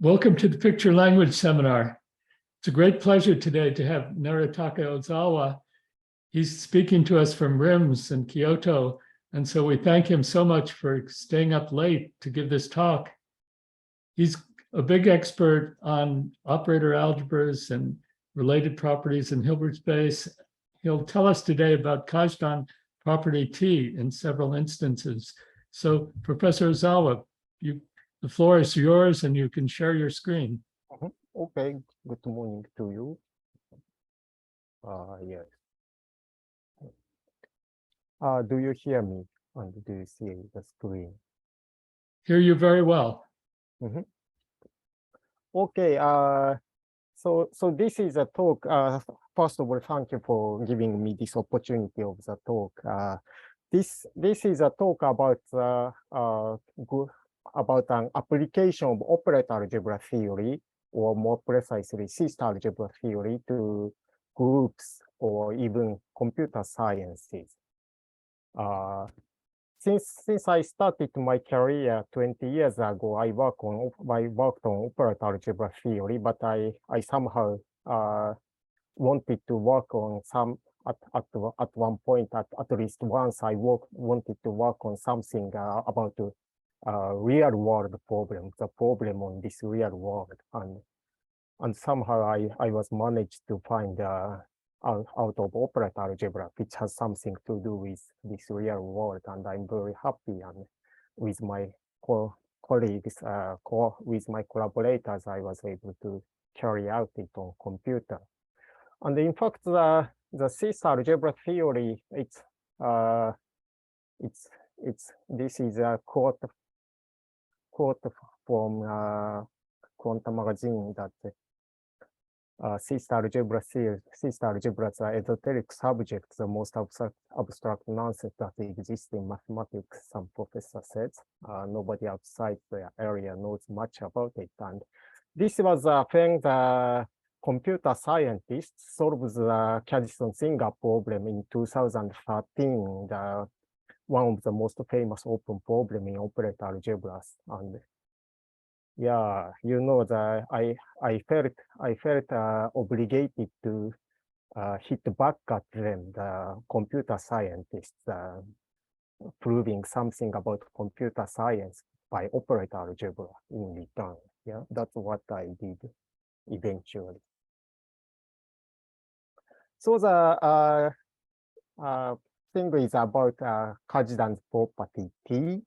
Welcome to the Picture Language Seminar. It's a great pleasure today to have Narutaka Ozawa. He's speaking to us from RIMS in Kyoto, and so we thank him so much for staying up late to give this talk. He's a big expert on operator algebras and related properties in Hilbert space. He'll tell us today about Kazhdan property T in several instances. So, Professor Ozawa, the floor is yours and you can share your screen. Okay, good morning to you. Yes. Do you hear me and do you see the screen? Hear you very well. Okay, so this is a talk. First of all, thank you for giving me this opportunity of the talk. This is a talk about an application of operator algebra theory, or more precisely, C-star algebra theory to groups or even computer sciences. Since I started my career 20 years ago, I worked on operator algebra theory, but I somehow wanted to work on some at one point, at least once, I wanted to work on something about real world problem, the problem on this real world, and somehow I was managed to find out of operator algebra, which has something to do with this real world, and I'm very happy. And with my colleagues, with my collaborators, I was able to carry out it on computer. And in fact, the C-star algebra theory, this is a quote from Quantum magazine that C-star algebras are esoteric subjects, the most abstract nonsense that exists in mathematics, some professor says. Nobody outside the area knows much about it. And this was a thing the computer scientists solved the Kazhdan problem in 2013, one of the most famous open problem in operator algebras. And yeah, you know that I felt obligated to hit back at them, the computer scientists, proving something about computer science by operator algebra in return. Yeah, that's what I did eventually. So the thing is about Kazhdan's property T.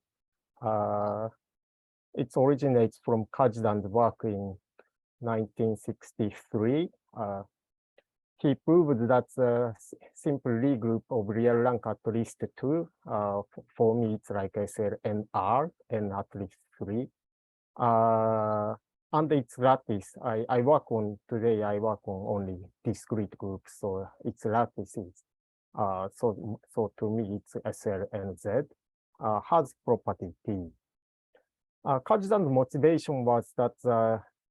It originates from Kazhdan's work in 1963. He proved that the simple Lie group of real rank at least 2, for me it's like I said, NR, N at least 3. And its lattice, I work on only discrete groups, so its lattices. So to me it's SL and Z, has property T. Kazhdan's motivation was that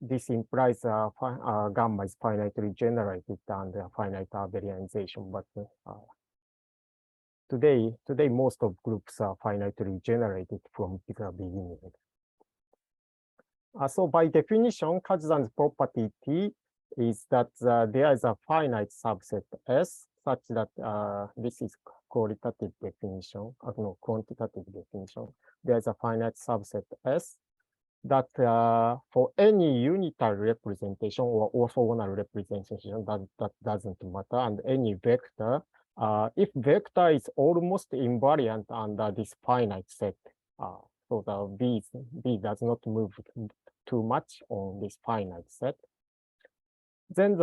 this implies gamma is finitely generated and finite abelianization, but today most of groups are finitely generated from the beginning. So by definition, Kazhdan's property T is that there is a finite subset S such that this is qualitative definition, no, quantitative definition. There is a finite subset S that for any unitary representation or orthogonal representation, that doesn't matter, and any vector, if vector is almost invariant under this finite set, so the B does not move too much on this finite set, then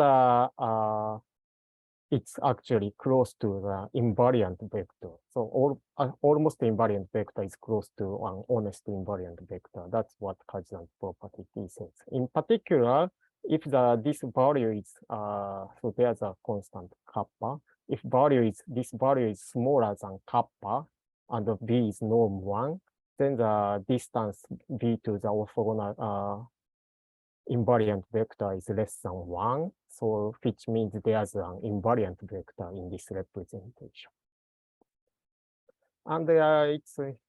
it's actually close to the invariant vector. So almost invariant vector is close to an honest invariant vector. That's what Kazhdan's property T says. In particular, if this value is so there's a constant kappa. If this value is smaller than kappa and the B is norm 1, then the distance B to the orthogonal invariant vector is less than 1, so which means there's an invariant vector in this representation. And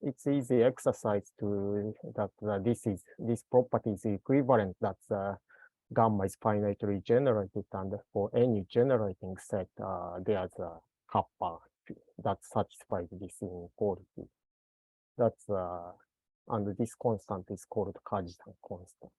it's easy exercise to that this property is equivalent that gamma is finitely generated, and for any generating set, there's a kappa that satisfies this inequality. That's and this constant is called Kazhdan constant.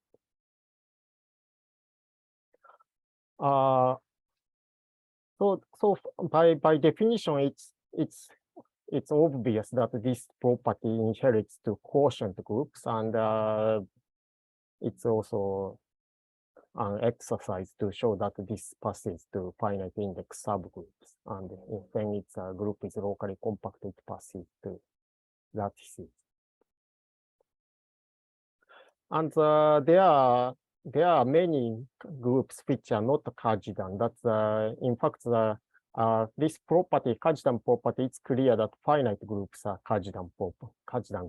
So by definition, it's obvious that this property inherits to quotient groups, and it's also an exercise to show that this passes to finite index subgroups, and when its group is locally compact, it passes to lattices. And there are many groups which are not Kazhdan. That's in fact this property, Kazhdan property, it's clear that finite groups are Kazhdan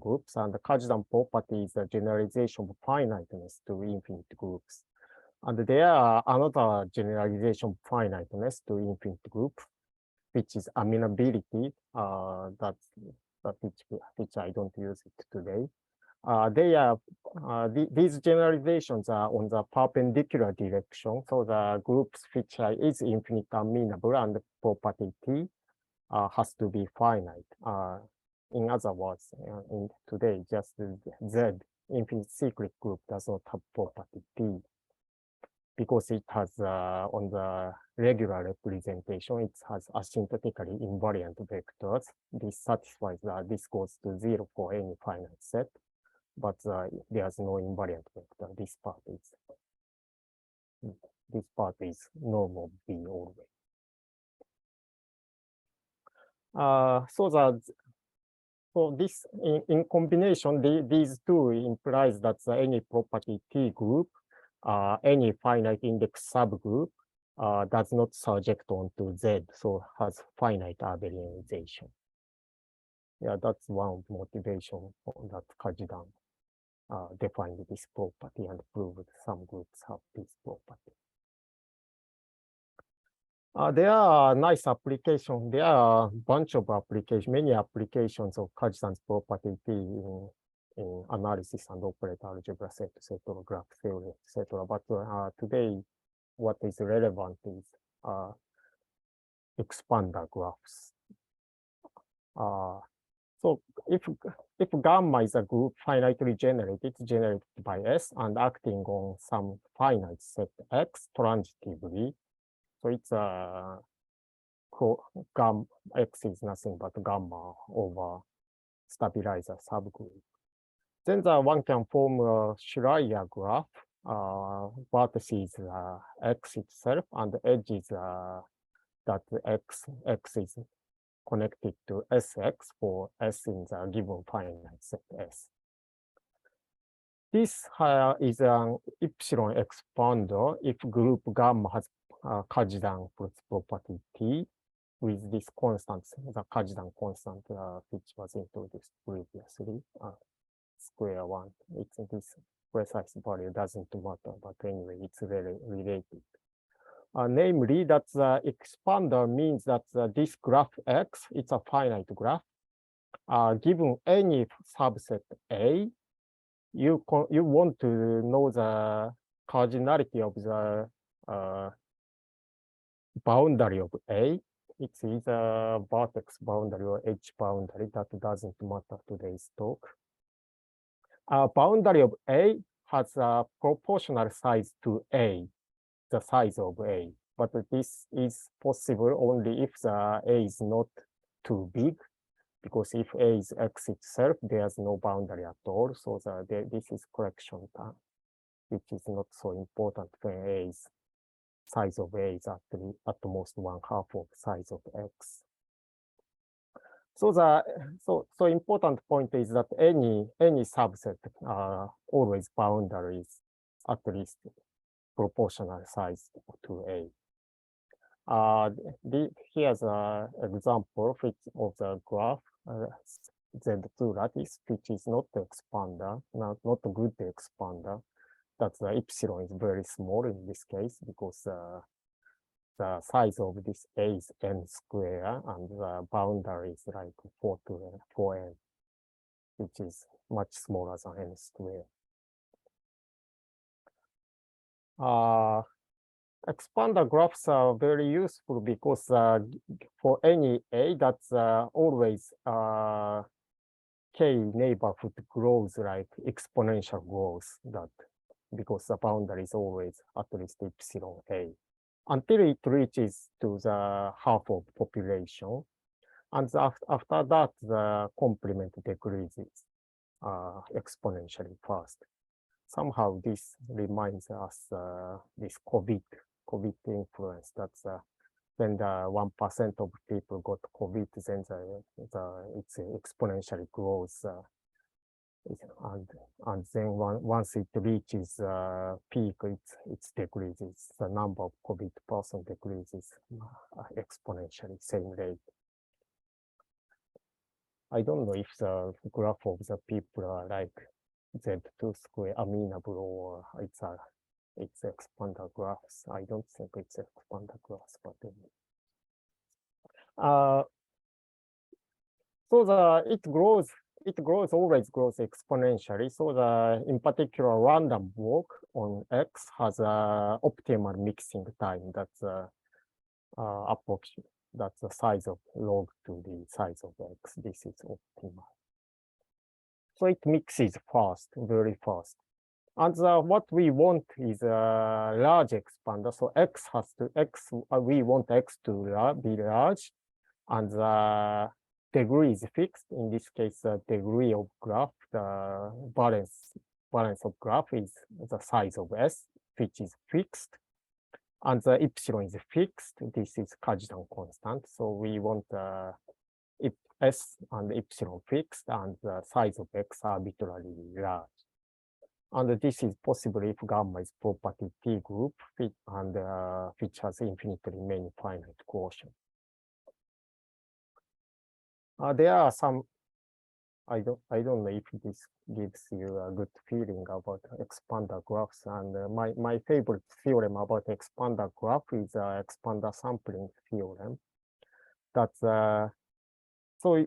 groups, and the Kazhdan property is a generalization of finiteness to infinite groups. And there are another generalization of finiteness to infinite group, which is amenability. Which I don't use it today. These generalizations are on the perpendicular direction. So the groups which is infinite amenable, and the property T has to be finite. In other words, in today, just Z infinite cyclic group does not have property T, because it has on the regular representation, it has asymptotically invariant vectors. This satisfies that this goes to 0 for any finite set, but there's no invariant vector. This part is normal B always. So this in combination, these two implies that any property T group, any finite index subgroup, does not surject onto Z, so has finite abelianization. Yeah, that's one motivation that Kazhdan defined this property and proved some groups have this property. There are nice applications. There are a bunch of applications, many applications of Kazhdan's property T in analysis and operator algebra, set, graph theory, etc. But today, what is relevant is expander graphs. So if gamma is a group finitely generated, it's generated by S and acting on some finite set X transitively. So it's gamma X is nothing but gamma over stabilizer subgroup. Then one can form a Schreier graph, vertices X itself, and the edges that X is connected to Sx for S in the given finite set S. This is an epsilon expander if group gamma has Kazhdan property T with this constant, the Kazhdan constant, which was introduced previously, square one. It's this precise value doesn't matter, but anyway, it's very related. Namely, that the expander means that this graph X, it's a finite graph. Given any subset A, you want to know the cardinality of the boundary of A. It's either vertex boundary or edge boundary. That doesn't matter today's talk. Boundary of A has a proportional size to A, the size of A. But this is possible only if the A is not too big, because if A is X itself, there's no boundary at all. So this is correction term, which is not so important when A's size of A is at the most 1/2 of size of X. So important point is that any subset always boundaries at least proportional size to A. Here's an example of the graph Z2 lattice, which is not the expander, not a good expander. That the epsilon is very small in this case because the size of this A is n square, and the boundary is like 4 to 4n, which is much smaller than n square. Expander graphs are very useful because for any A, that's always K neighborhood grows like exponential growth, that because the boundary is always at least epsilon A, until it reaches to the half of population. And after that, the complement decreases exponentially fast. Somehow this reminds us this COVID influence. That's when the 1% of people got COVID, then it's exponentially grows, and then once it reaches peak, it decreases. The number of COVID person decreases exponentially, same rate. I don't know if the graph of the people are like Z2 square amenable, or it's expander graphs. I don't think it's expander graphs, but so it always grows exponentially. So in particular, random walk on X has a optimal mixing time. That's approximate. That's the size of log to the size of X. This is optimal. So it mixes fast, very fast. And what we want is a large expander. So we want X to be large, and the degree is fixed. In this case, the degree of graph, the balance of graph is the size of S, which is fixed. And the epsilon is fixed. This is Kazhdan constant. So we want S and epsilon fixed, and the size of X arbitrarily large. And this is possible if gamma is property T group and which has infinitely many finite quotient. There are some, I don't know if this gives you a good feeling about expander graphs. And my favorite theorem about expander graph is expander sampling theorem. That's so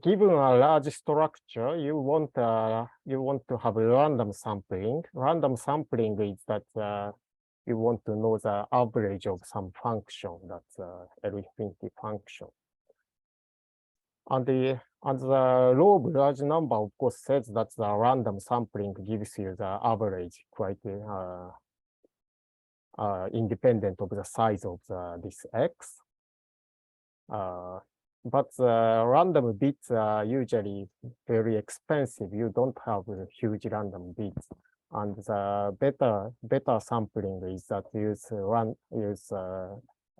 given a large structure, you want to have random sampling. Random sampling is that you want to know the average of some function, that's L infinity function. And the law of large number, of course, says that the random sampling gives you the average quite independent of the size of this X. But random bits are usually very expensive. You don't have huge random bits. And the better sampling is that use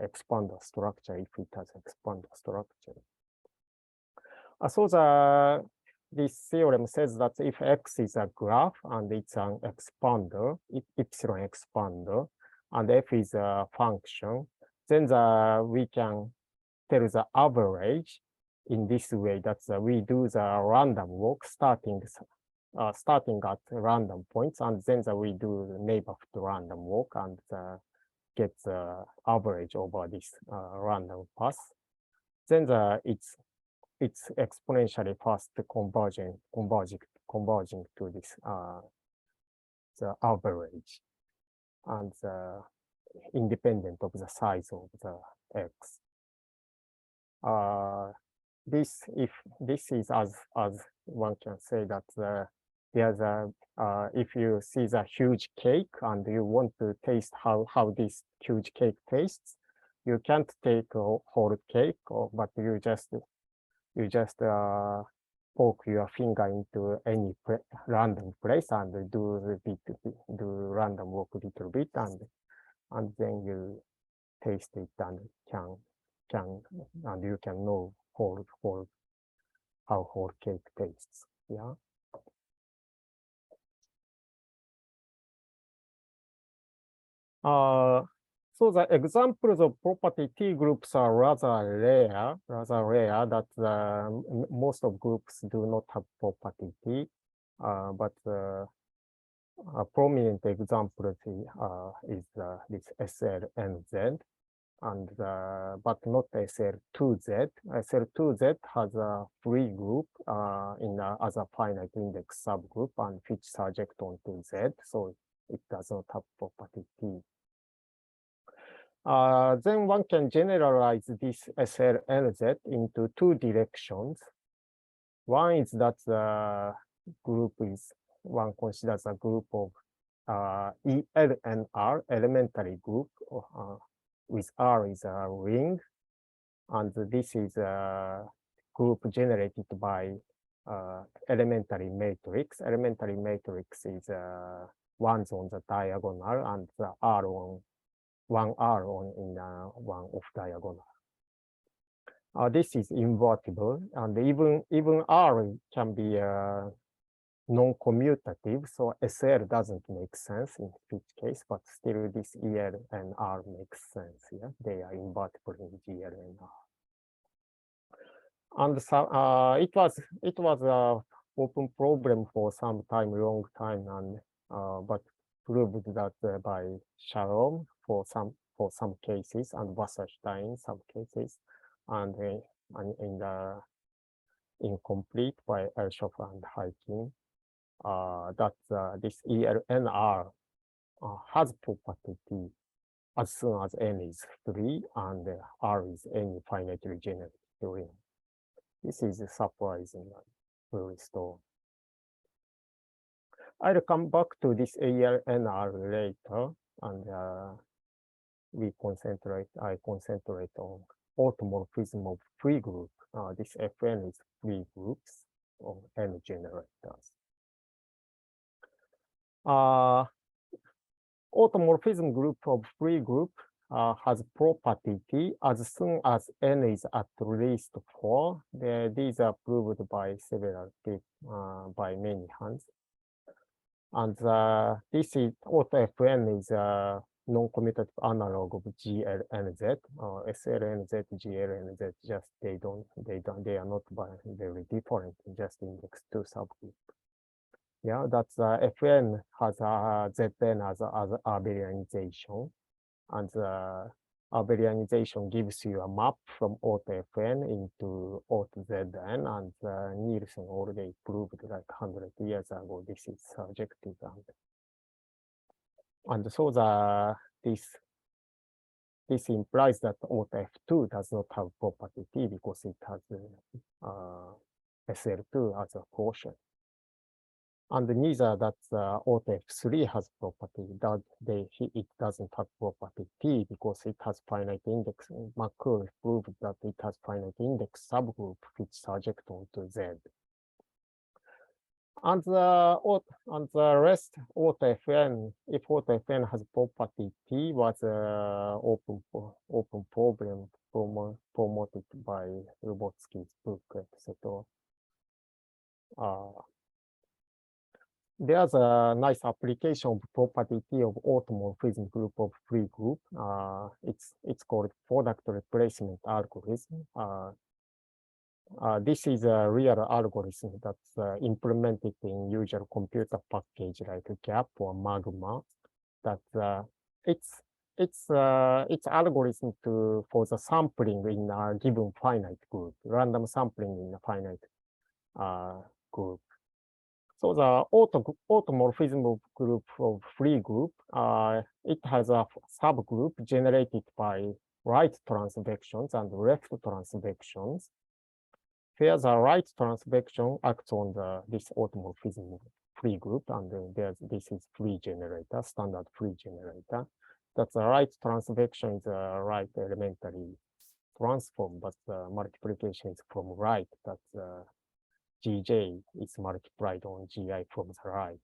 expander structure if it has expander structure. So this theorem says that if X is a graph and it's an expander, epsilon expander, and F is a function, then we can tell the average in this way. That's we do the random walk starting at random points, and then we do the neighborhood random walk and get the average over this random path. Then it's exponentially fast converging to this the average, and independent of the size of the X. This is as one can say that there's if you see the huge cake and you want to taste how this huge cake tastes, you can't take a whole cake, but you just poke your finger into any random place and do random walk a little bit, and then you taste it and you can know how whole cake tastes. Yeah. So the examples of property T groups are rather rare. That most of groups do not have property T, but a prominent example is this SLNZ. and but not SL2Z. SL2Z has a free group as a finite index subgroup and fits surject onto Z, so it does not have property T. Then one can generalize this SLNZ into two directions. One is that the group is, one considers a group of EL and R, elementary group, with R is a ring, and this is a group generated by elementary matrix. Elementary matrix is ones on the diagonal and the R on one R on in one off diagonal. This is invertible, and even R can be non-commutative, so SL doesn't make sense in each case, but still this EL and R makes sense. Yeah, they are invertible in GL and R. And so it was a open problem for some time, long time, and but proved that by Shalom for some cases and Wasserstein in some cases, and in the incomplete by Ershoff and Heiking. That this ELNR has property T as soon as N is 3 and R is any finitely generated ring. This is surprising and very strong. I'll come back to this ELNR later, and I concentrate on automorphism of free group. This Fn is free groups of N generators. Automorphism group of free group has property T as soon as N is at least 4. These are proved by several people, by many hands. And this is AutoFN is a non-commutative analog of GLNZ, SLNZ, GLNZ. Just they are not very different. Just index 2 subgroup. Yeah, that's FN has a ZN as abelianization, and abelianization gives you a map from AutoFN into AutoZN, and Nielsen already proved like 100 years ago this is surjective, and so this implies that AutoF2 does not have property T because it has SL2 as a quotient. And neither that AutoF3 has property, that it doesn't have property T because it has finite index. McCool proved that it has finite index subgroup which surject onto Z. And the rest, AutoFN, if AutoFN has property T, was open problem promoted by Lubotsky's book, etc. There's a nice application of property T of automorphism group of free group. It's called product replacement algorithm. This is a real algorithm that's implemented in usual computer package like GAP or Magma. That it's algorithm for the sampling in a given finite group, random sampling in a finite group. So the automorphism group of free group, it has a subgroup generated by right transvections and left transvections. Where the right transvection acts on this automorphism free group, and this is free generator, standard free generator. That's the right transvection is a right elementary transform, but the multiplication is from right. That's Gj is multiplied on Gi from the right.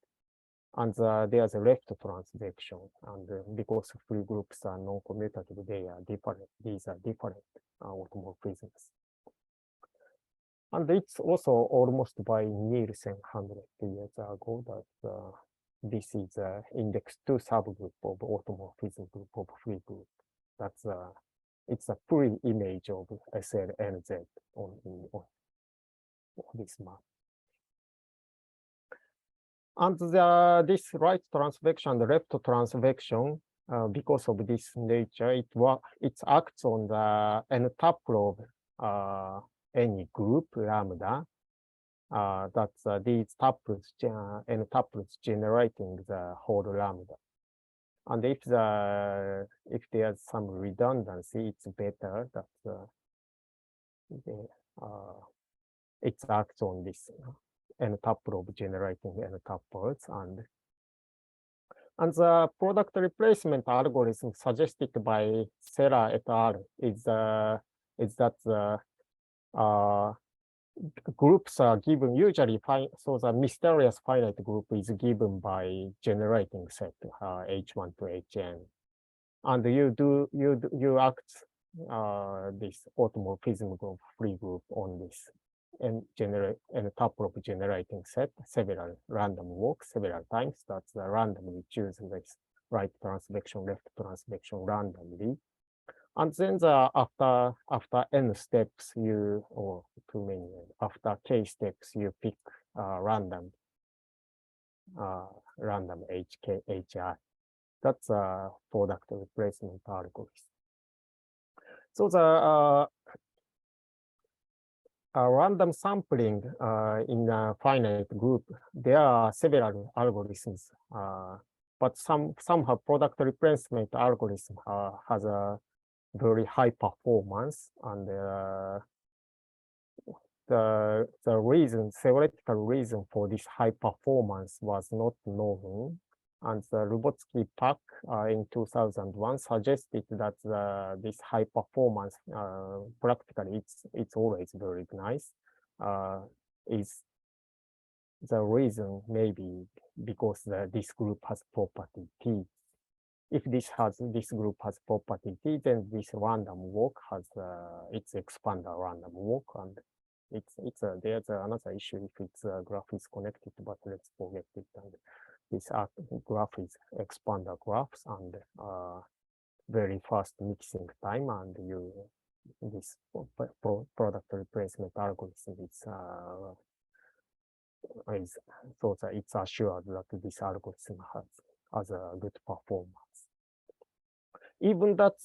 And there's a left transvection. And because free groups are non-commutative, they are different. These are different automorphisms. And it's also almost by Nielsen 100 years ago that this is index 2 subgroup of automorphism group of free group. That's it's a free image of SLNZ on this map. And this right transvection, the left transvection because of this nature, it acts on the n tuple of any group lambda. That's these tuples, n tuples generating the whole lambda. And if there's some redundancy, it's better that it acts on this n tuple of generating n tuples, and the product replacement algorithm suggested by Serra et al. is that the groups are given usually so the mysterious finite group is given by generating set H1 to Hn, and you act this automorphism group free group on this and tuple of generating set several random walks several times. That's randomly choose this right transvection, left transvection randomly. And then after n steps, after k steps, you pick random HI. That's a product replacement algorithm. So the random sampling in a finite group, there are several algorithms, but somehow product replacement algorithm has a very high performance, and the theoretical reason for this high performance was not known. And the Lubotsky-Pak in 2001 suggested that this high performance, practically it's always very nice, is the reason maybe because this group has property T. If this group has property T, then this random walk has its expander random walk, and there's another issue if its graph is connected, but let's forget it. And this graph is expander graphs and very fast mixing time, and this product replacement algorithm is so that it's assured that this algorithm has a good performance. Even that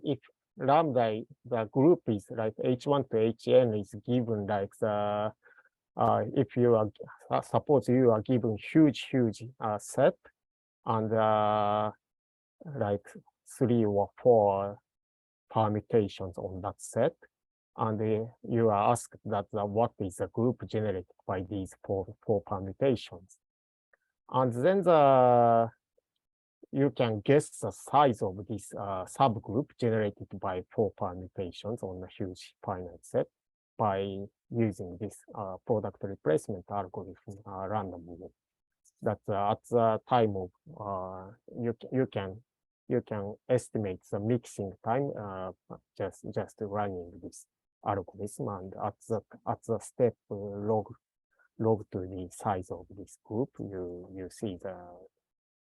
if lambda, the group is like H1 to Hn is given like if you are suppose you are given huge set and like 3 or 4 permutations on that set, and you are asked that what is the group generated by these four permutations, and then you can guess the size of this subgroup generated by 4 permutations on a huge finite set by using this product replacement algorithm randomly. That at the time of you can estimate the mixing time just running this algorithm, and at the step log to the size of this group, you see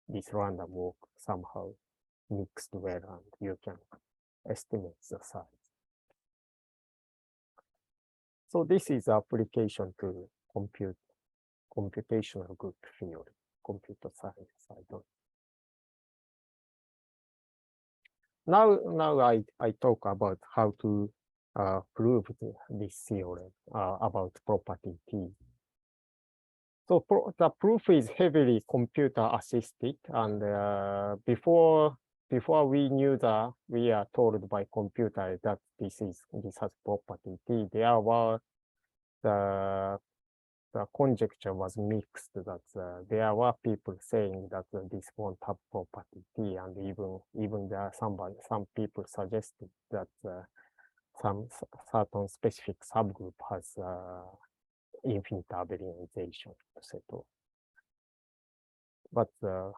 this random walk somehow mixed well, and you can estimate the size. So this is application to computational group theory, computer science. Now I talk about how to prove this theorem about property T. So the proof is heavily computer assisted, and before we knew that, we are told by computer that this has property T. There were the conjecture was mixed, that there were people saying that this won't have property T, and even there are some people suggested that some certain specific subgroup has infinite abelianization, etc. But the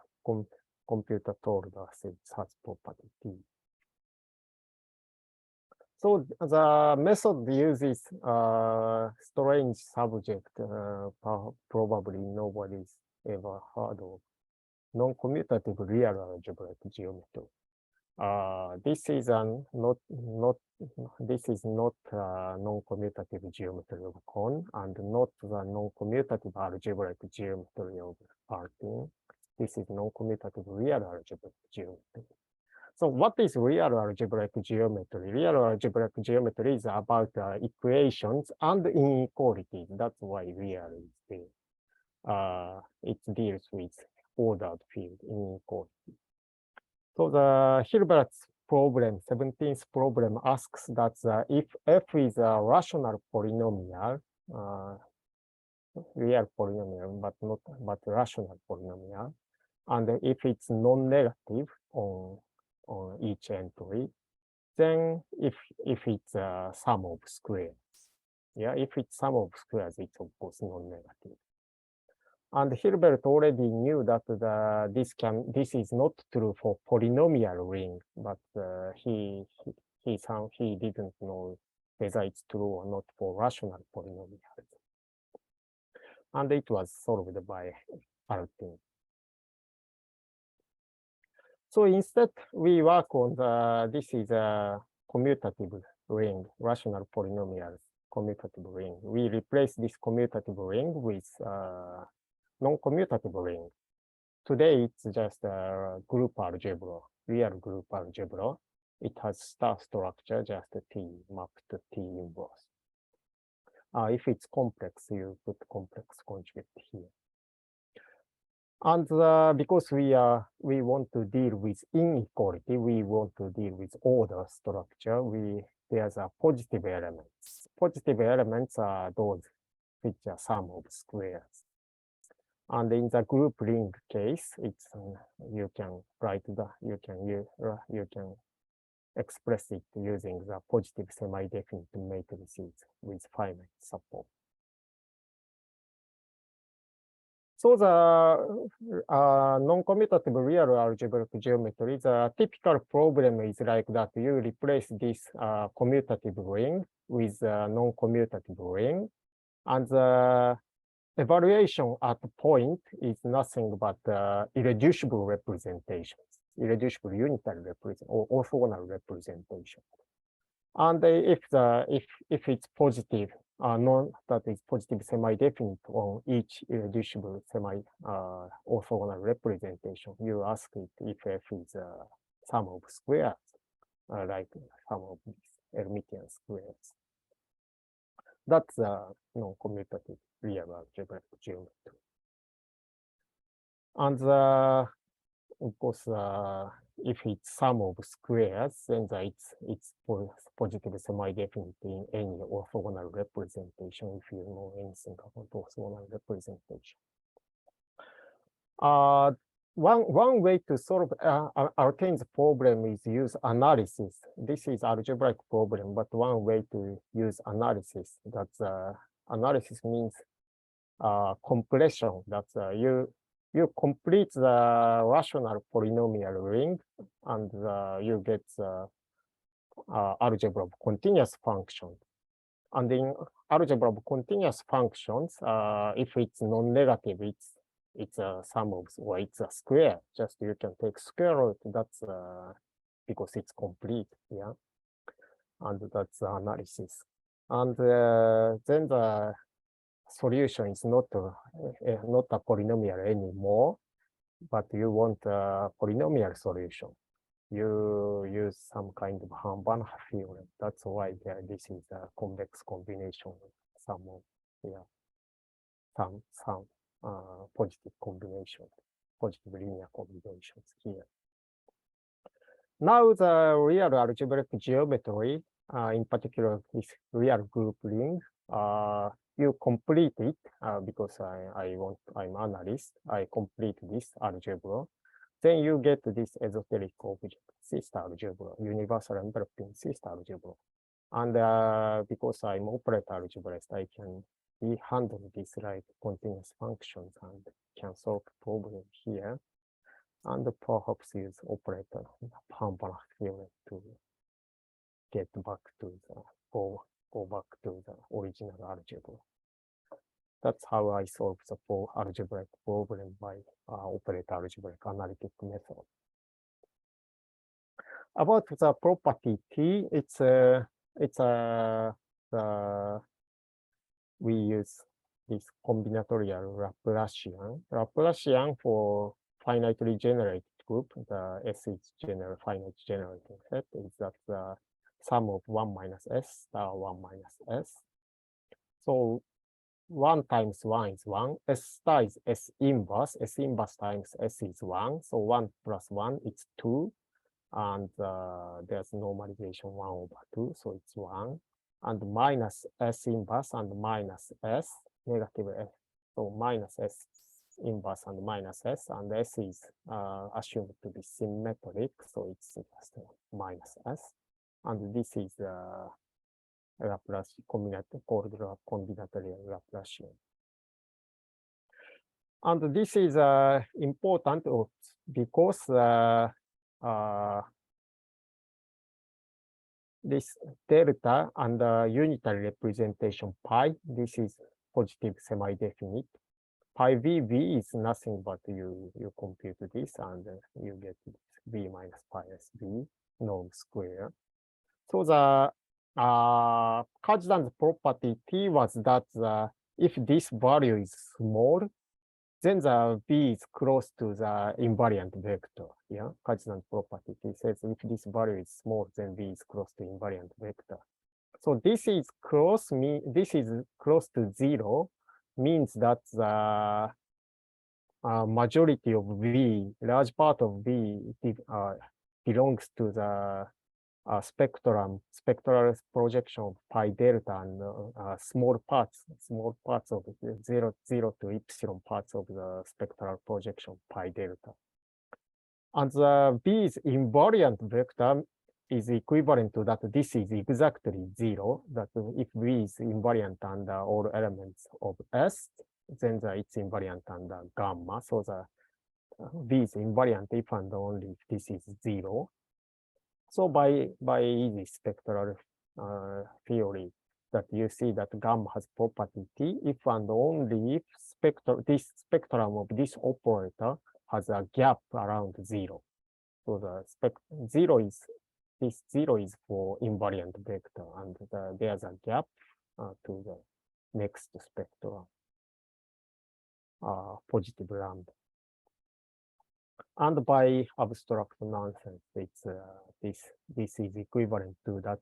computer told us it has property T. So the method uses strange subject, probably nobody's ever heard of, non-commutative real algebraic geometry. This is not non-commutative geometry of cone, and not the non-commutative algebraic geometry of Artin. This is non-commutative real algebraic geometry. So what is real algebraic geometry? Real algebraic geometry is about equations and inequalities. That's why real is there. It deals with ordered field inequality. So the Hilbert's problem, 17th problem, asks that if f is a rational polynomial, real polynomial, but rational polynomial, and if it's non-negative on each entry, then if it's a sum of squares, yeah, if it's sum of squares, it's of course non-negative. And Hilbert already knew that this is not true for polynomial ring, but he didn't know whether it's true or not for rational polynomials. And it was solved by Altin. So instead, we work on this is a commutative ring, rational polynomials commutative ring. We replace this commutative ring with non-commutative ring. Today, it's just a group algebra, real group algebra. It has star structure, just a T mapped to T inverse. If it's complex, you put complex conjugate here. And because we want to deal with inequality, we want to deal with order structure, there's a positive elements. Positive elements are those which are sum of squares. And in the group ring case, it's you can express it using the positive semi-definite matrices with finite support. So the non-commutative real algebraic geometry, the typical problem is like that you replace this commutative ring with a non-commutative ring, and the evaluation at point is nothing but irreducible representations, irreducible unitary representation or orthogonal representation. And if it's positive, that is positive semi-definite on each irreducible orthogonal representation, you ask it if f is a sum of squares, like sum of these Hermitian squares. That's a non-commutative real algebraic geometry. And of course, if it's sum of squares, then it's positive semi-definite in any orthogonal representation, if you know anything about orthogonal representation. One way to solve Altain's problem is use analysis. This is algebraic problem, but one way to use analysis. That's analysis means compression. That's you complete the rational polynomial ring, and you get the algebra of continuous functions. And in algebra of continuous functions, if it's non-negative, it's a sum of, or it's a square. Just you can take square root. That's because it's complete, yeah. And that's the analysis. And then the solution is not a polynomial anymore, but you want a polynomial solution. You use some kind of Banach theorem. That's why this is a convex combination of some positive combination, positive linear combinations here. Now the real algebraic geometry, in particular this real group ring, you complete it because I'm analyst. I complete this algebra. Then you get this esoteric object, system algebra, universal enveloping system algebra. And because I'm operator algebraist, I can handle this like continuous functions and can solve problem here. And perhaps use operator Banach theorem to get back to the go back to the original algebra. That's how I solve the algebraic problem by operator algebraic analytic method. About the property T, we use this combinatorial Laplacian. Laplacian for finitely generated group, the S is finite generating set, is that the sum of 1 minus S star 1 minus S. So 1 times 1 is 1. S star is S inverse. S inverse times S is 1. So 1 plus 1 is 2. And there's normalization 1 over 2. So it's 1. And minus S inverse and minus S, negative S. So minus S inverse and minus S. And S is assumed to be symmetric. So it's just minus S. And this is Laplace called combinatorial Laplacian. And this is important because this delta and unitary representation pi, this is positive semi-definite. Pi VB is nothing but you compute this and you get V minus pi S B norm square. So the Kazhdan's property T was that if this value is small, then the V is close to the invariant vector. Yeah, Kazhdan's property T says if this value is small, then V is close to invariant vector. So this is close to 0 means that the majority of V, large part of V belongs to the spectral projection of pi delta and small parts of the 0 to epsilon parts of the spectral projection pi delta. And the V's invariant vector is equivalent to that this is exactly 0, that if V is invariant under all elements of S, then it's invariant under gamma. So the V is invariant if and only if this is 0. So by easy spectral theory, that you see that gamma has property T if and only if this spectrum of this operator has a gap around 0. So the this 0 is for invariant vector, and there's a gap to the next spectrum, positive lambda. And by abstract nonsense, it's this is equivalent to that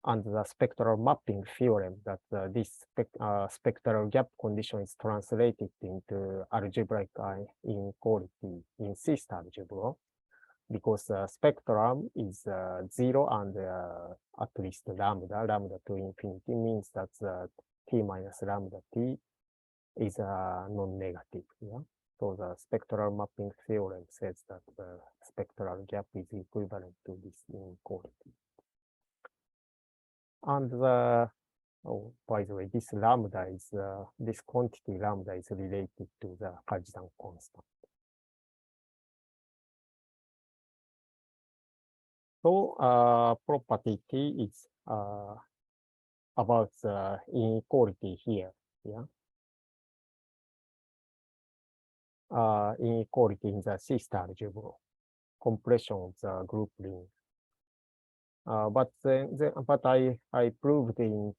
and the spectral mapping theorem that this spectral gap condition is translated into algebraic inequality in C-star algebra, because spectrum is 0 and at least lambda to infinity means that t minus lambda t is non-negative. Yeah. So the spectral mapping theorem says that the spectral gap is equivalent to this inequality. And by the way, this lambda is this quantity lambda is related to the Kazhdan constant. So property T is about the inequality here. Yeah. Inequality in the C-star algebra, compression of the group ring. But I proved back in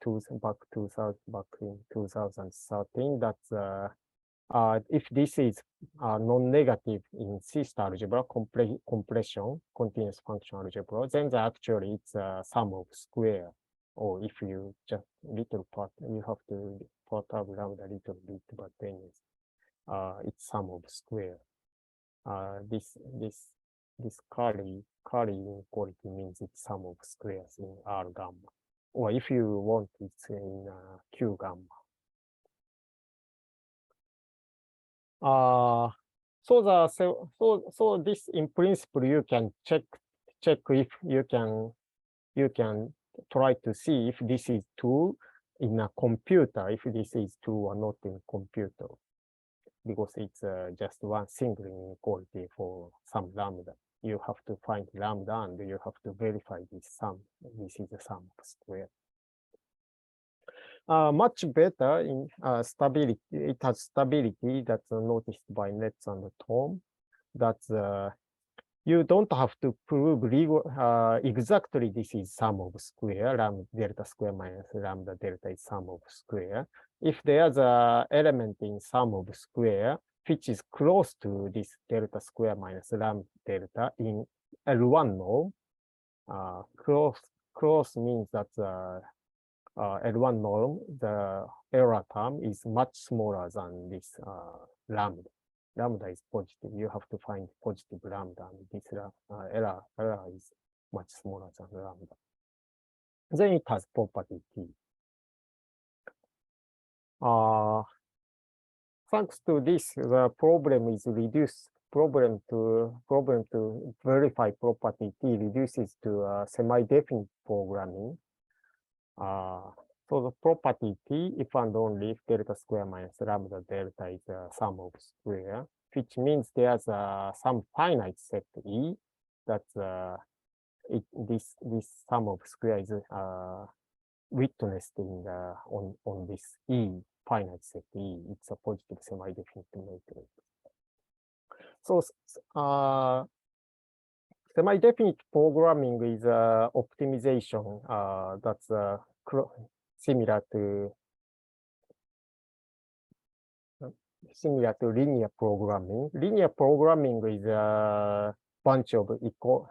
2013 that if this is non-negative in C-star algebra, compression, continuous function algebra, then actually it's a sum of square. Or if you just little part, you have to perturb lambda a little bit, but then it's sum of square. This curly inequality means it's sum of squares in R gamma, or if you want, it's in Q gamma. So this in principle you can check if you can try to see if this is true in a computer, if this is true or not in computer, because it's just one single inequality for some lambda. You have to find lambda and you have to verify this sum. This is the sum of square. Much better in stability. It has stability that's noticed by Netz and Tom. That you don't have to prove exactly this is sum of square. Lambda delta square minus lambda delta is sum of square. If there's an element in sum of square, which is close to this delta square minus lambda delta in L1 norm. Close means that L1 norm, the error term is much smaller than this lambda. Lambda is positive. You have to find positive lambda, and this error is much smaller than lambda. Then it has property T. Thanks to this, the problem is reduced. Problem to verify property T reduces to semi-definite programming. So the property T, if and only if delta square minus lambda delta is a sum of square, which means there's some finite set E that this sum of square is witnessed in on this E finite set E. It's a positive semi-definite matrix. So semi-definite programming is optimization that's similar to linear programming. Linear programming is a bunch of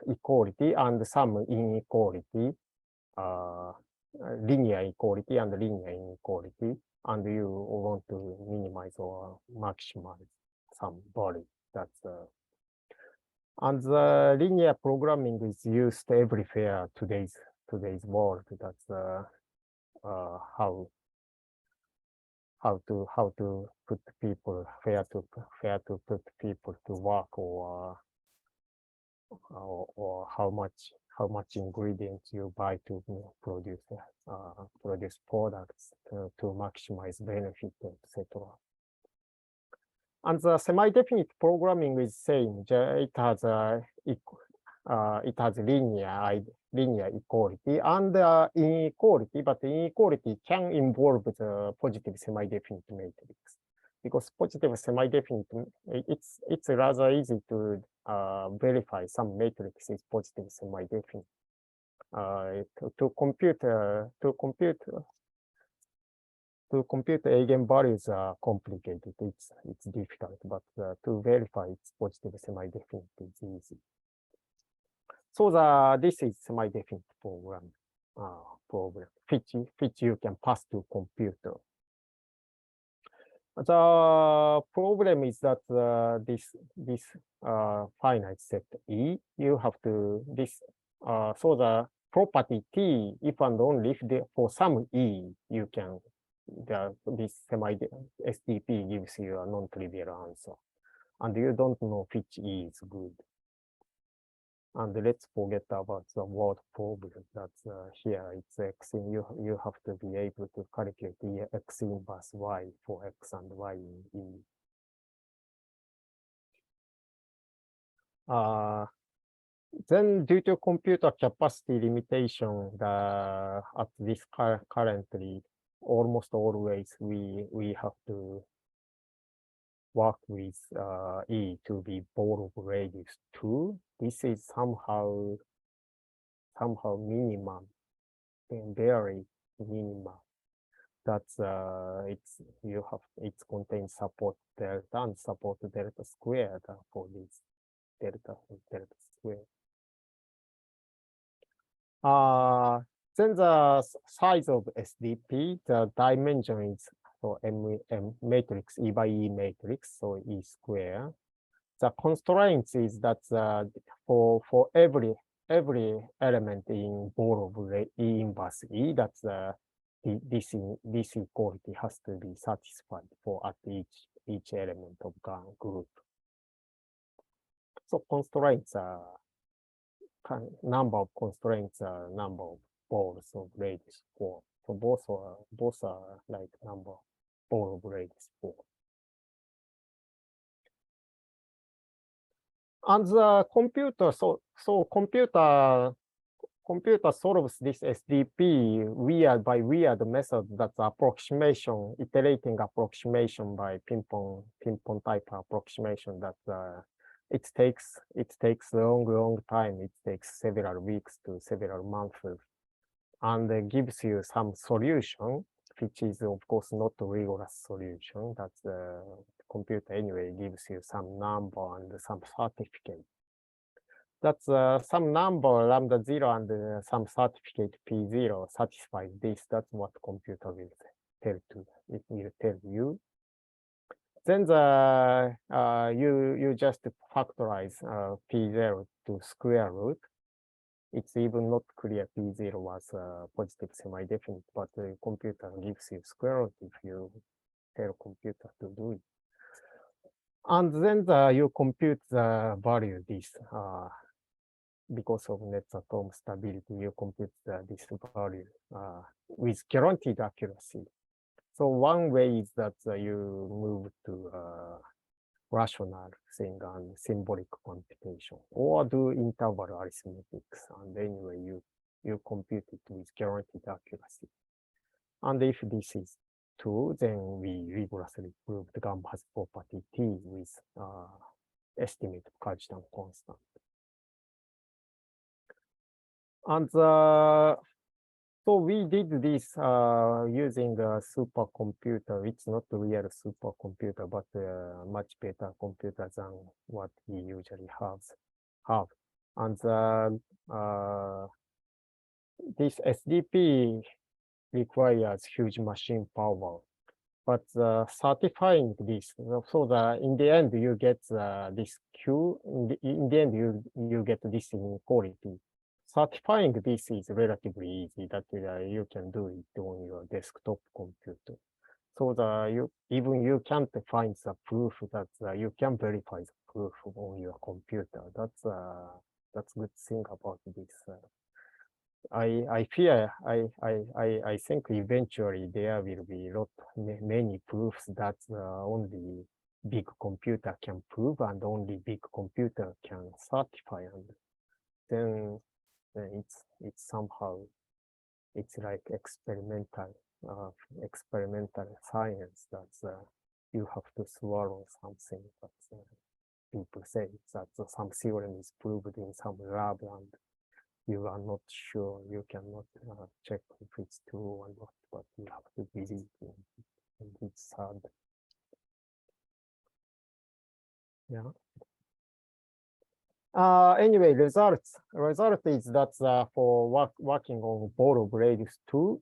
equality and some inequality, linear equality and linear inequality, and you want to minimize or maximize some value. That's and the linear programming is used everywhere today's world. That's how to put people where to put people to work, or how much ingredients you buy to produce products to maximize benefit, etc. And the semi-definite programming is same. It has linear equality and inequality, but inequality can involve the positive semi-definite matrix, because positive semi-definite, it's rather easy to verify some matrix is positive semi-definite. To compute eigenvalues are complicated. It's difficult, but to verify it's positive semi-definite is easy. So this is semi-definite problem, which you can pass to computer. The problem is that this finite set E, you have to so the property T, if and only if for some E, you can this SDP gives you a non-trivial answer, and you don't know which E is good. And let's forget about the word problem. That's here. It's X. You have to be able to calculate the X inverse Y for X and Y in E. Then, due to computer capacity limitation, at this currently, almost always we have to work with E to be ball of radius 2. This is somehow minimum, very minimum. That's it contains support delta and support delta squared for this delta squared. Then the size of SDP, the dimension is for M matrix, E by E matrix, so E square. The constraints is that for every element in ball of E inverse E, that's this equality has to be satisfied for at each element of group. So constraints are number of constraints are number of balls of radius 4. So both are like number of ball of radius 4. And the computer, computer solves this SDP by weird method. That's approximation, iterating approximation by ping-pong type approximation. That it takes long time. It takes several weeks to several months, and gives you some solution, which is of course not a rigorous solution. That's computer anyway gives you some number and some certificate. That's some number lambda 0 and some certificate P0 satisfies this. That's what computer will tell to. It will tell you. Then you just factorize P0 to square root. It's even not clear P0 was positive semi-definite, but the computer gives you square root if you tell computer to do it. And then you compute the value this because of net atom stability, you compute this value with guaranteed accuracy. So one way is that you move to rational thing and symbolic computation, or do interval arithmetics, and anyway you compute it with guaranteed accuracy. And if this is true, then we rigorously prove the gamma has property T with estimate of Kazhdan constant. And so we did this using a supercomputer. It's not a real supercomputer, but a much better computer than what we usually have. And this SDP requires huge machine power. But certifying this, so that in the end you get this Q. In the end you get this inequality. Certifying this is relatively easy. That you can do it on your desktop computer. So that you can't find the proof that you can verify the proof on your computer. That's good thing about this. I fear I think eventually there will be many proofs that only big computer can prove and only big computer can certify, and then it's somehow it's like experimental science that you have to swallow something that people say that some theorem is proved in some lab and you are not sure, you cannot check if it's true or not, but you have to believe in it, and it's hard. Yeah. Anyway, result is that for working on ball of radius 2,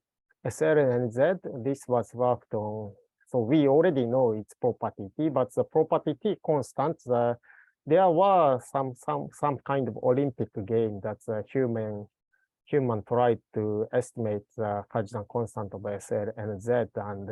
SL and Z, this was worked on. So we already know its property T, but the property T constant, there were some kind of Olympic game that human tried to estimate the Kazhdan constant of SL and Z, and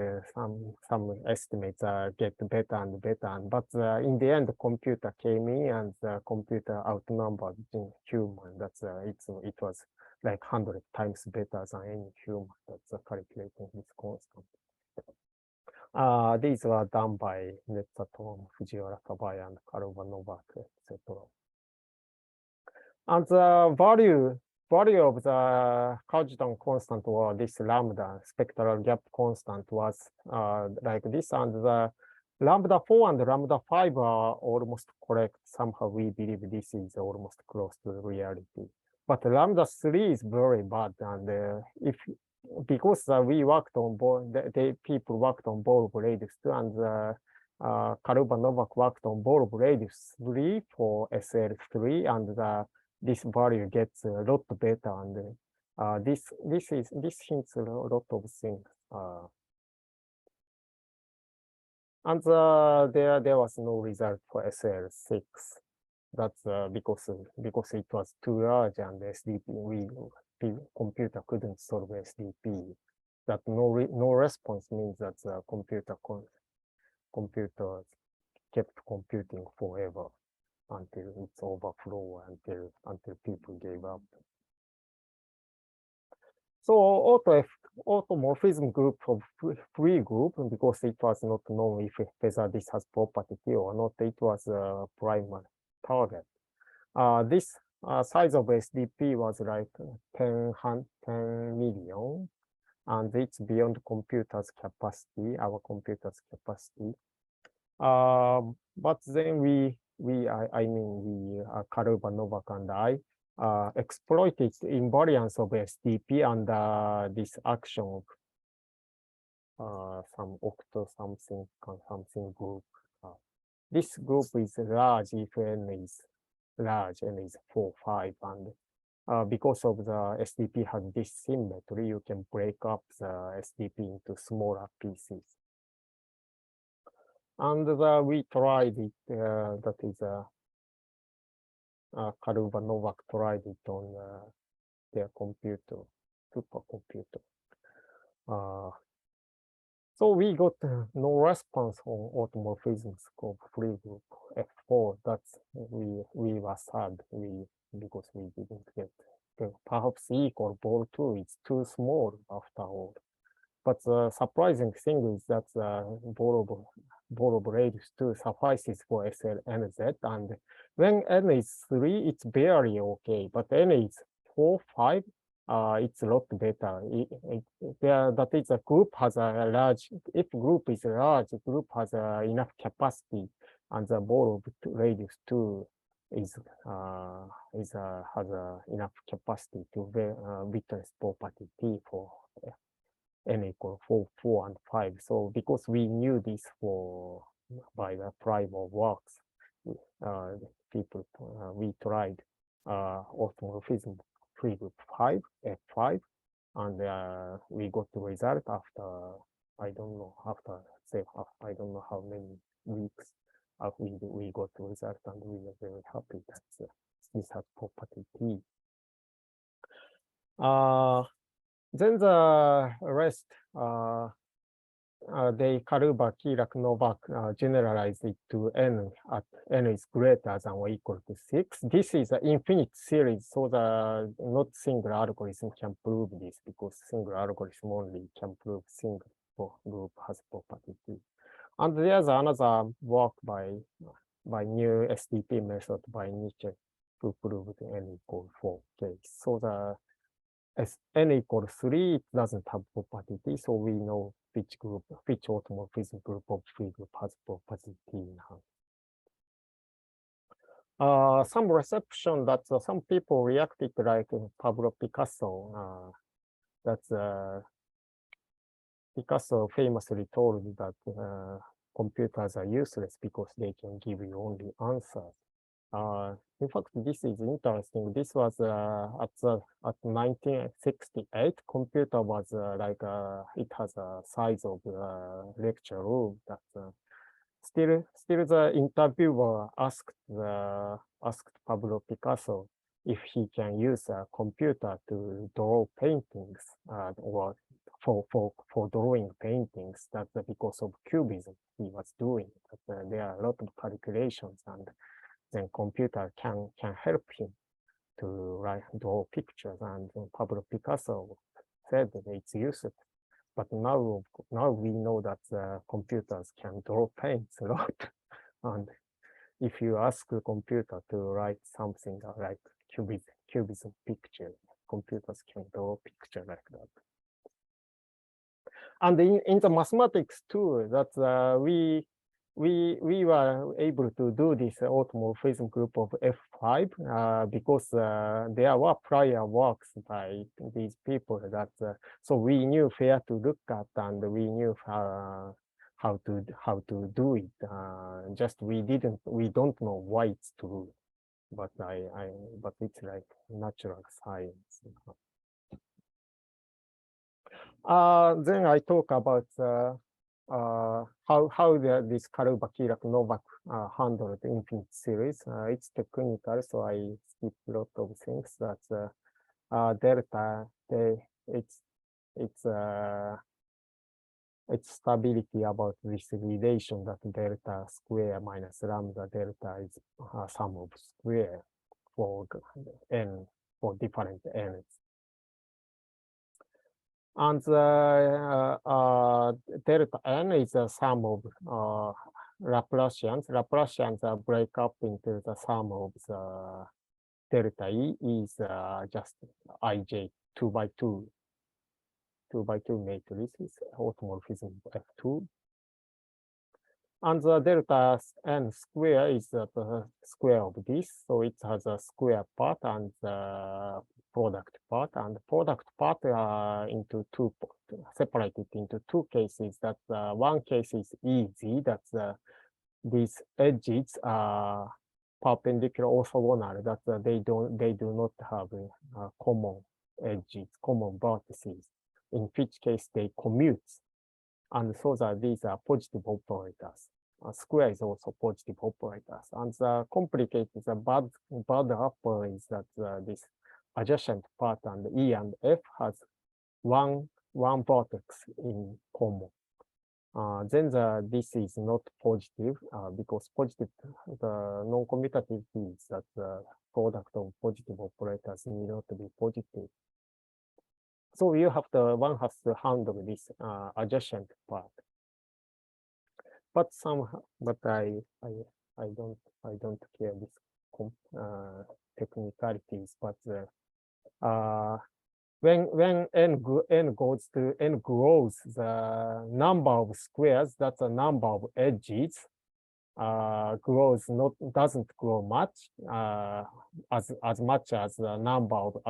some estimates get better and better. But in the end, the computer came in and the computer outnumbered human. That's it was like 100 times better than any human that's calculating this constant. These were done by Netzatom, Fujiwara Kabaya, and Karuba Novak, etc. And the value of the Kazhdan constant, or this lambda spectral gap constant, was like this, and the lambda 4 and lambda 5 are almost correct. Somehow we believe this is almost close to reality. But lambda 3 is very bad, and because we worked on people worked on ball of radius 2, and Karuba Novak worked on ball of radius 3 for SL3, and this value gets a lot better, and this hints a lot of things. And there was no result for SL6. That's because it was too large, and SDP computer couldn't solve SDP. That no response means that the computer kept computing forever until it's overflow, until people gave up. So automorphism group of free group, because it was not known whether this has property or not, it was a primary target. This size of SDP was like 10 million, and it's beyond computer's capacity, our computer's capacity. But then Karuba Novak and I exploited invariance of SDP and this action of some octo something group this group is large if n is large, n is 4, 5, and because of the SDP has this symmetry, you can break up the SDP into smaller pieces. And we tried it, that is Karuba Novak tried it on their computer, supercomputer. So we got no response on automorphism scope free group F4. That's we were sad because we didn't get perhaps E equal ball 2 is too small after all. But the surprising thing is that ball of radius 2 suffices for SLNZ, and when n is 3, it's barely okay. But n is 4, 5, it's a lot better. That is, a group has a large. If group is large, group has enough capacity, and the ball of radius 2 is has enough capacity to witness property T for n equal 4, 4, and 5. So because we knew this by the prior works, we tried automorphism free group 5, F5, and we got the result after, I don't know, I don't know how many weeks we got the result, and we were very happy that this has property T. Then the rest, they Karuba, Kirak, Novak generalized it to n at n is greater than or equal to 6. This is an infinite series, so the not single algorithm can prove this, because single algorithm only can prove single group has property T. And there's another work by new SDP method by Nietzsche to prove the n equal 4 case. So the as n equals 3, it doesn't have property T, so we know which automorphism group of free group has property T now. Some reception that some people reacted like Pablo Picasso. Picasso famously told that computers are useless because they can give you only answers. In fact, this is interesting. This was at 1968. Computer was it has a size of lecture room. That still the interviewer asked Pablo Picasso if he can use a computer to draw paintings or for drawing paintings. That's because of cubism he was doing. But, there are a lot of calculations, and then computer can help him to draw pictures. And Pablo Picasso said that it's useful. But now we know that computers can draw paints a lot. And if you ask the computer to write something like cubism picture, computers can draw a picture like that. And in the mathematics too, that we were able to do this automorphism group of F5 because there were prior works by these people that so we knew where to look at, and we knew how to do it. Just we don't know why it's true, but but it's like natural science. Then I talk about how this Karuba, Kirak, Novak handled the infinite series. It's technical, so I skip a lot of things. That delta, its stability about this relation that delta square minus lambda delta is sum of square for n for different n's. And delta n is a sum of Laplacians. Laplacians break up into the sum of the delta E is just ij 2 by 2 matrices, automorphism F2. And the delta n square is the square of this, so it has a square part and the product part, and the product part separated into two cases. That one case is easy, that's these edges are perpendicular orthogonal, that they do not have common edges, common vertices, in which case they commute. And so that these are positive operators. Square is also positive operators. And the complicated, the bad apple is that this adjacent part and E and F has one vertex in common. Then this is not positive because positive, the non-commutative is that the product of positive operators need not to be positive. So you have one has to handle this adjacent part. But somehow, but I don't care this technicalities. But when n goes to n grows, the number of squares, that's the number of edges, doesn't grow much as much as the number of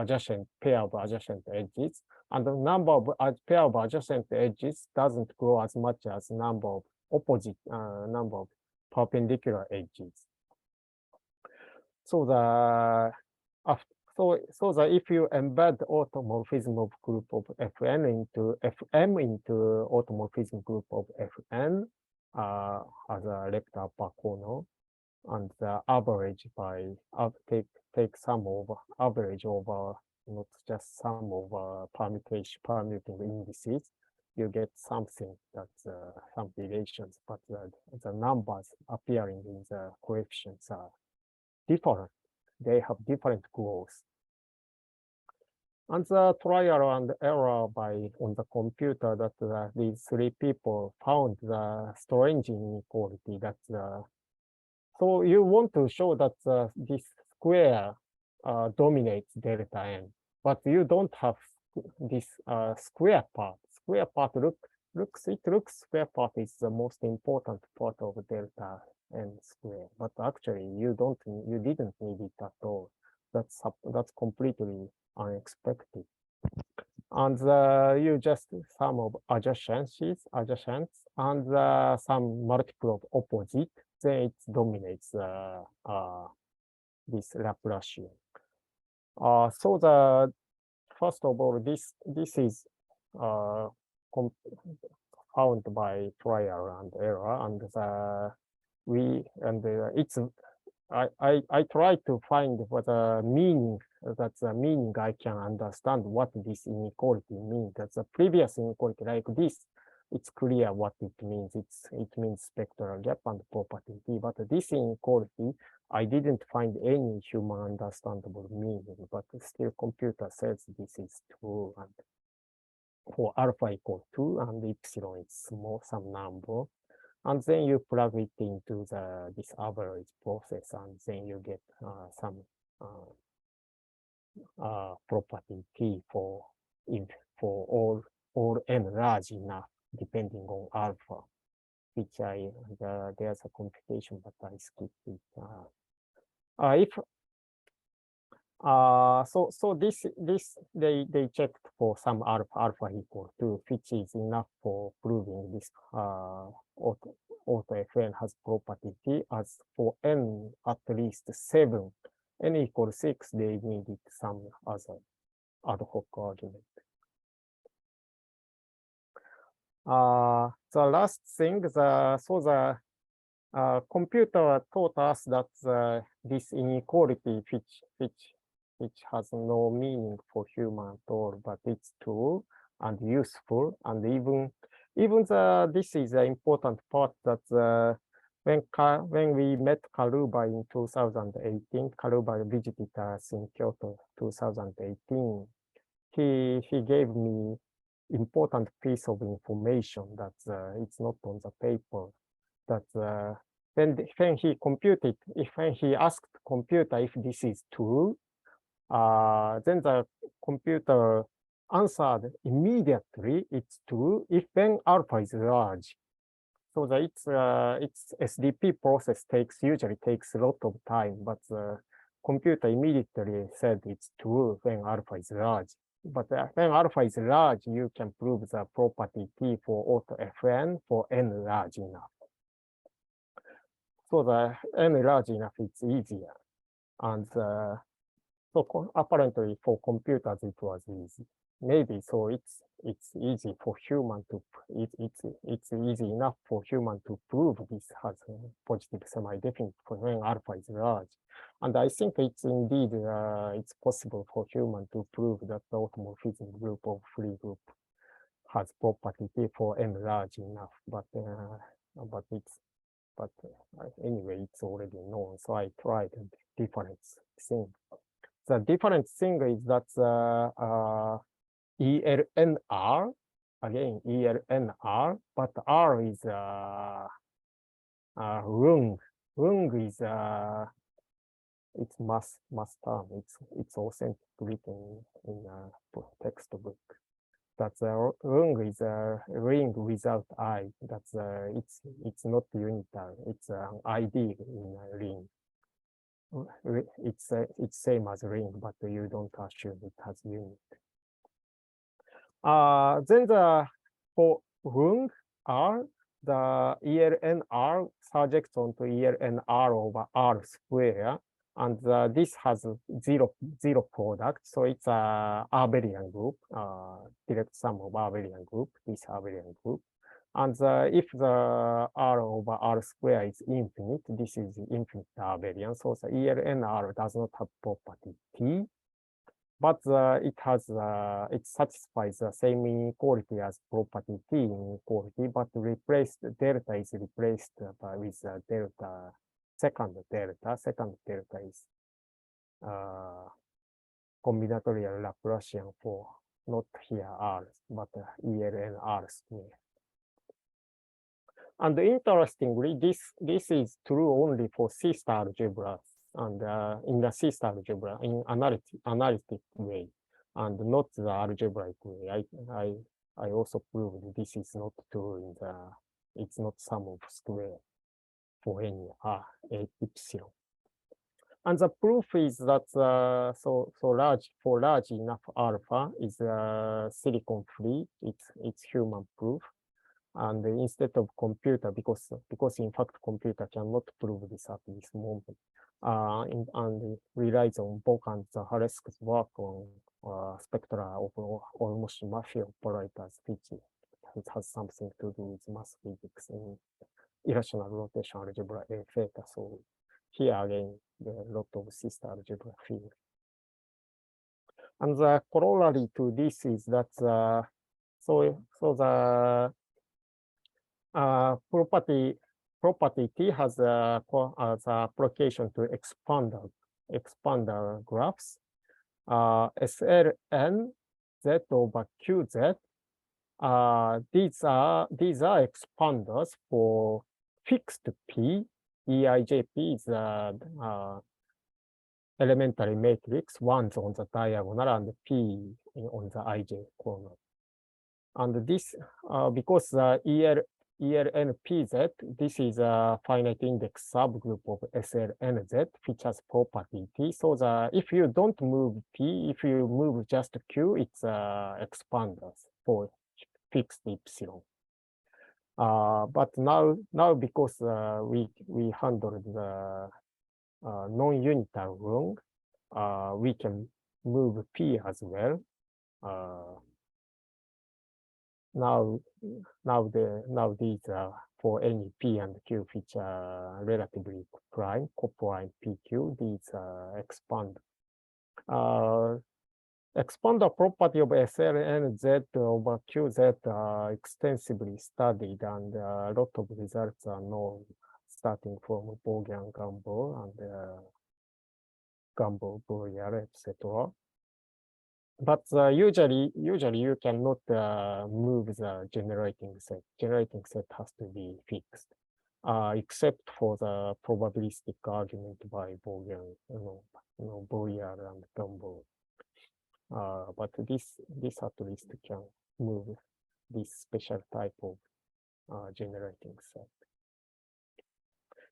pair of adjacent edges, and the number of pair of adjacent edges doesn't grow as much as number of number of perpendicular edges. So that if you embed automorphism of group of Fn into Fm into automorphism group of Fn as a left upper corner, and the average by take sum over average over not just sum over permuting indices, you get something that's some relations, but the numbers appearing in the coefficients are different. They have different growth. And the trial and error on the computer that these three people found the strange inequality that so you want to show that this square dominates delta n, but you don't have this square part. Square part looks square part is the most important part of delta n square, but actually you didn't need it at all. That's completely unexpected. And you just sum of adjacents, and some multiple of opposite, then it dominates this Laplacian. So the first of all, this is found by trial and error, and it's I try to find what the meaning. That's the meaning I can understand what this inequality means. That's a previous inequality like this. It's clear what it means. It means spectral gap and property T. But this inequality, I didn't find any human understandable meaning. But still, computer says this is true. And for alpha equal 2 and epsilon, it's small, some number. And then you plug it into this average process, and then you get some property T for all n large enough, depending on alpha, which there's a computation, but I skipped it. So this they checked for some alpha equal to, which is enough for proving this auto Fn has property T. As for n at least 7, n equals 6, they needed some other ad hoc argument. The last thing, the computer taught us that this inequality, which has no meaning for human at all, but it's true and useful, and even this is an important part that when we met Karuba in 2018, Karuba visited us in Kyoto 2018. He gave me important piece of information that it's not on the paper. That when he computed, when he asked computer if this is true, then the computer answered immediately it's true if when alpha is large. So that its SDP process usually takes a lot of time, but the computer immediately said it's true when alpha is large. But when alpha is large, you can prove the property T for auto Fn for n large enough. so the n large enough, it's easier. And so apparently for computers, it was easy. Maybe so it's easy for human to, it's easy enough for human to prove this has a positive semi-definite when alpha is large. And I think it's indeed, it's possible for human to prove that the automorphism group of free group has property for n large enough, but anyway, it's already known. So I tried a different thing. The different thing is that ELNR, again ELNR, but R is Rung. Rung is it's mass term. It's authentic written in a textbook. That's Rung is a ring without I. That's it's not unitary. It's an ID in a ring. It's same as ring, but you don't assume it has unit. Then for Rung R, the ELNR surjects onto ELNR over R square, and this has zero product, so it's a abelian group, direct sum of abelian group, this abelian group. And if the R over R square is infinite, this is infinite abelian, so the ELNR does not have property T, but it satisfies the same inequality as property T inequality, but delta is replaced with delta, second delta. Second delta is combinatorial Laplacian for not here R, but ELNR square. And interestingly, this is true only for C-star algebras and in the C-star algebra in analytic way, and not the algebraic way. I also proved this is not true in the, it's not sum of square for any epsilon. And the proof is that so large enough alpha is silicon free. It's human proof. And instead of computer, because in fact computer cannot prove this at this moment, and relies on Bock and Zaharask's work on spectra of almost Mathieu operators, which it has something to do with mass physics in irrational rotation algebra A theta. So here again, there are a lot of sister algebra field. And the corollary to this is that so the property T has the application to expander graphs. SLN Z over QZ. These are expanders for fixed P. EIJP is elementary matrix, ones on the diagonal and P on the IJ corner. And this, because ELNPZ, this is a finite index subgroup of SLNZ, which has property T. So if you don't move P, if you move just Q, it's expanders for fixed epsilon. But now because we handled the non-unitary Rung, we can move P as well. Now these are for any P and Q which are relatively prime, coprime PQ, these expand. Expander property of SLNZ over QZ are extensively studied, and a lot of results are known, starting from Bourgain, Gambo, and Gambo, Bourrier, etc. But usually you cannot move the generating set. Generating set has to be fixed, except for the probabilistic argument by Bourgain, Bourrier and Gambo. But this at least can move this special type of generating set.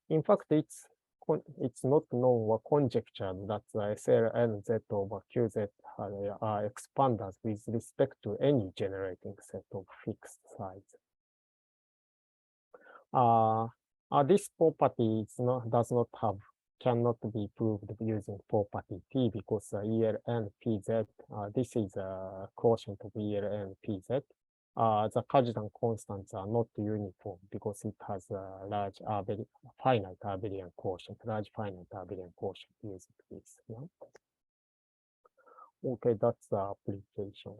In fact, it's not known or conjectured that the SLNZ over QZ are expanders with respect to any generating set of fixed size. This property is cannot be proved using property P because ELN PZ, this is a quotient of ELN PZ. The Kazhdan constants are not uniform because it has a large finite abelian quotient, large finite abelian quotient using this. Yeah? Okay, that's the application.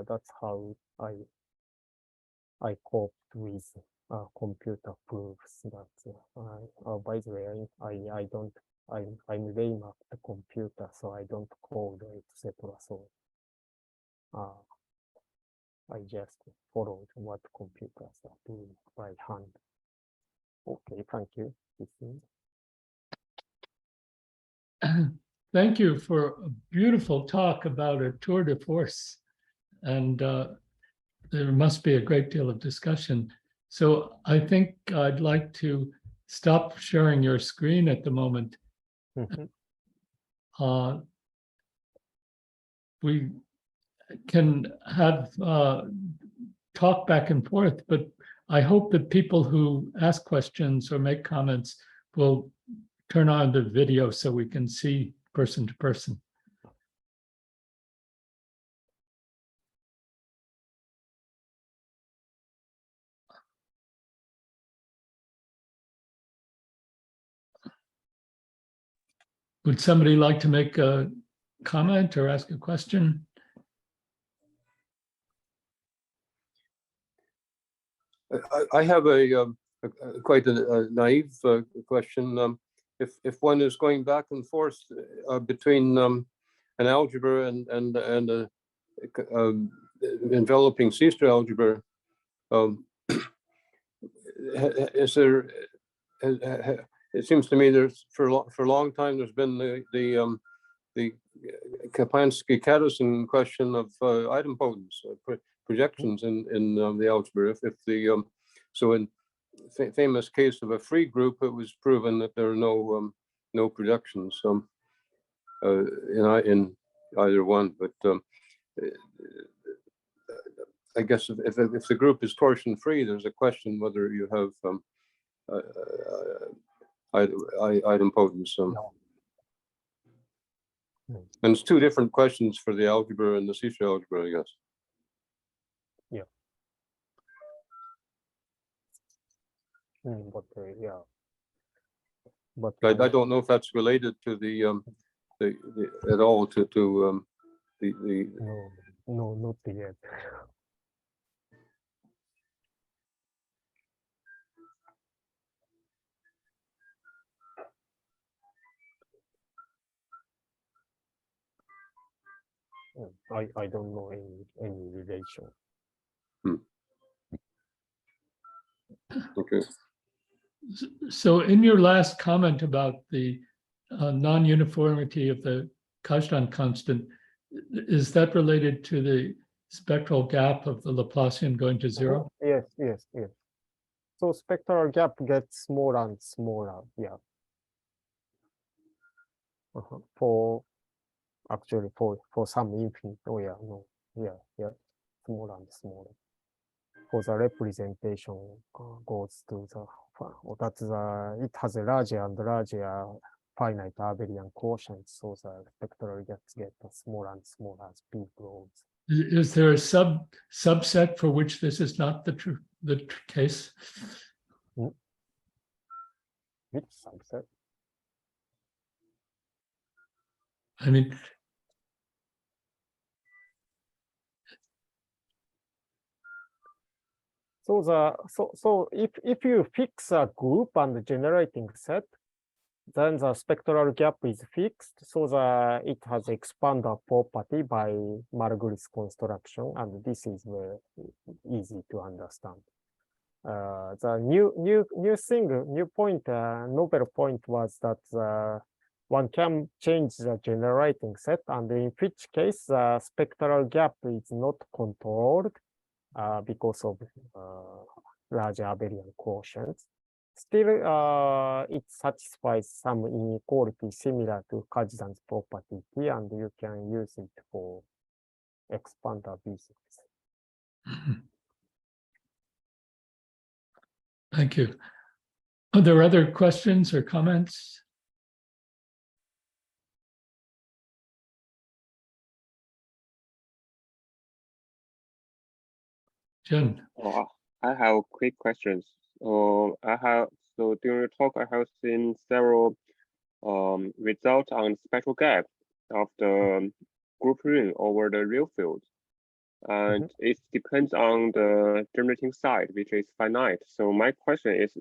That's how I coped with computer proofs that by the way, I'm lame at the computer, so I don't code, etc. So I just followed what computers are doing by hand. Okay, thank you. Thank you for a beautiful talk about a tour de force. And there must be a great deal of discussion. So I think I'd like to stop sharing your screen at the moment. We can have talk back and forth, but I hope that people who ask questions or make comments will turn on the video so we can see person to person. Would somebody like to make a comment or ask a question? I have quite a naive question. If one is going back and forth between an algebra and a enveloping C-star algebra, is there? It seems to me there's for a long time there's been the Kaplanski-Kadison question of idempotence, projections in the algebra. If the so in famous case of a free group, it was proven that there are no projections in either one. But I guess if the group is torsion free, there's a question whether you have idempotence. And it's two different questions for the algebra and the C-star algebra, I guess. Yeah. But yeah. But I don't know if that's related to the at all to the. No, not yet. I don't know any relation. Okay. So in your last comment about the non-uniformity of the Kazhdan constant, is that related to the spectral gap of the Laplacian going to zero? Yes. So spectral gap gets smaller and smaller. Yeah. For some infinite. Oh yeah, no. Yeah. Smaller and smaller. For the representation goes to the it has a larger and larger finite abelian quotient, so the spectral gaps get smaller and smaller as p grows. Is there a subset for which this is not the case? Which subset? I mean, so if you fix a group and the generating set, then the spectral gap is fixed, so it has expander property by Margulis construction, and this is very easy to understand. The new point, novel point was that one can change the generating set, and in which case the spectral gap is not controlled because of large abelian quotients. Still, it satisfies some inequality similar to Kazhdan's property T, and you can use it for expander business. Thank you. Are there other questions or comments? Jen. I have quick questions. So during the talk, I have seen several results on spectral gap of the group ring over the real field. And it depends on the generating side, which is finite. So my question is,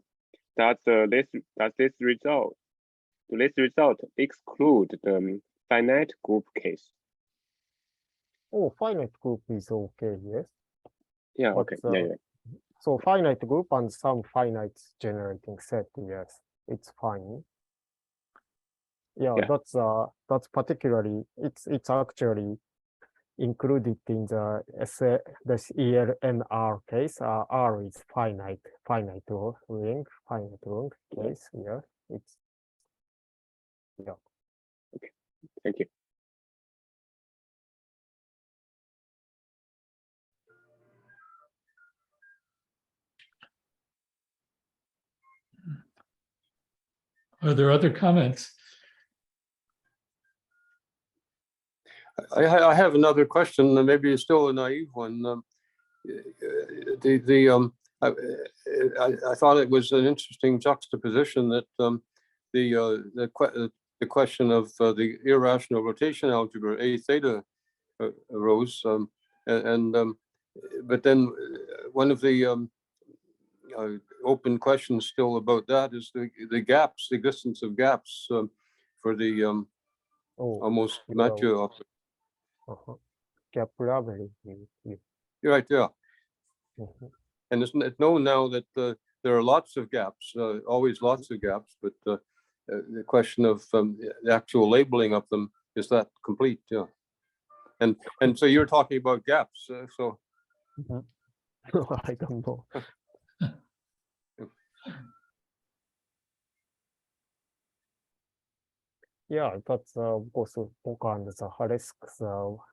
does this result exclude the finite group case? Oh, finite group is okay, yes. Yeah, But, okay. Yeah. So finite group and some finite generating set, yes, it's fine. Yeah, Yeah. that's particularly it's actually included in the ELNR case. R is finite ring case. Yeah, it's Thank you. Are there other comments? I have another question, and maybe it's still a naive one. I thought it was an interesting juxtaposition that the question of the irrational rotation algebra A theta arose, but then one of the open questions still about that is the gaps, the existence of gaps for the almost Mathieu operator. gap probability. You're right, yeah. And it's known now that there are lots of gaps, always lots of gaps, but the question of the actual labeling of them, is that complete? Yeah. And so you're talking about gaps, so. I don't know. Yeah, that's of course Oka and the Haresks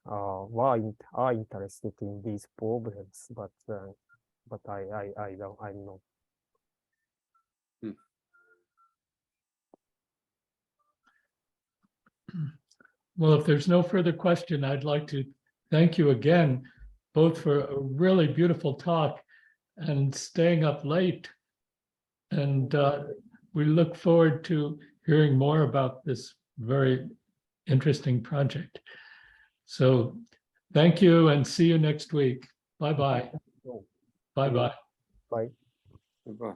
are interested in these problems, but I don't, I'm not. Well, if there's no further question, I'd like to thank you again, both for a really beautiful talk and staying up late. And we look forward to hearing more about this very interesting project. So thank you and see you next week. Bye-bye. Bye-bye. Bye. Goodbye.